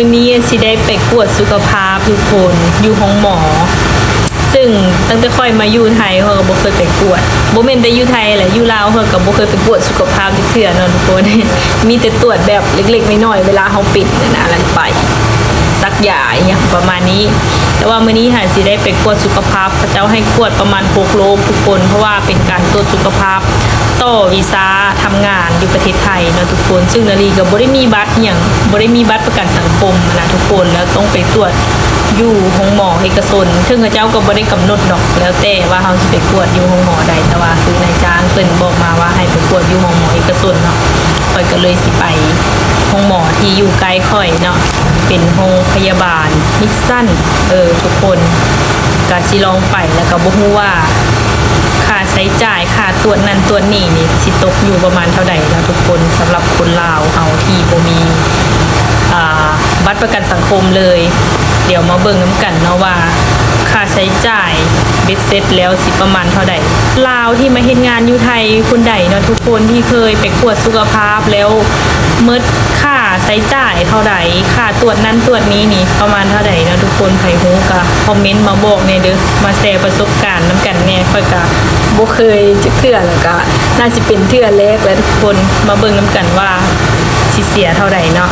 วันนี้สิได้ไปกวดสุขภาพทุกคนอยู่ห้องหมอซึ่งตั้งแต่ค่อยมาอยู่ไทยเขาก็บ่เคยไปกวดบ่แม่นแต่อยู่ไทยแหละอยู่ลาวเขาก็บ่เคยไปกวดสุขภาพเทื่อเนาะทุกคน มีแต่ตรวจแบบเล็กๆน้อยๆเวลาเฮาปิดนะแล้วไปซักยาอย่างประมาณนี้แต่ว่ามื้อนี้หาสิได้ไปกวดสุขภาพเขาเจ้าให้กวดประมาณ6โลทุกคนเพราะว่าเป็นการตรวจสุขภาพต่อวีซ่าทำงานอยู่ประเทศไทยเนาะทุกคนซึ่งนาลีก็บ่ได้มีบัตรอย่างบ่ได้มีบัตรประกันสังคมนะทุกคนแล้วต้องไปตรวจอยู่ห้องหมอเอกชนซึ่งเขาเจ้าก็บ่ได้กำหนดดอกแล้วแต่ว่าเฮาสิไปกวดอยู่ห้องหมอใดแต่ว่าคือนายจ้างเพิ่นบอกมาว่าให้ไปกวดอยู่ห้องหมอเอกชนเนาะข่อยก็เลยสิไปห้องหมอที่อยู่ใกล้ข่อยเนาะเป็นโรงพยาบาลมิดสั้นทุกคนก็สิลองไปแล้วก็บ่ฮู้ว่าค่าใช้จ่ายค่าตรวจนั้นตรวจนี่สิตกอยู่ประมาณเท่าใดนะทุกคนสำหรับคนลาวเฮาที่บ่มีบัตรประกันสังคมเลยเดี๋ยวมาเบิ่งน้ำกันเนาะว่าค่าใช้จ่ายเบ็ดเสร็จแล้วสิประมาณเท่าใดลาวที่มาเฮ็ดงานอยู่ไทยคนใดเนาะทุกคนที่เคยไปตรวจสุขภาพแล้วเมิดค่าใช้จ่ายเท่าใดค่าตรวจนั้นตรวจนี้นี่ประมาณเท่าใดเนาะทุกคนใครฮู้ก็คอมเมนต์มาบอกแน่เด้อมาแชร์ประสบการณ์นำกันแน่ค่อยก็บ่เคยจักเทื่อแล้วก็น่าสิเป็นเทื่อแรกแล้วทุกคนมาเบิ่งนำกันว่าสิเสียเท่าใดเนาะ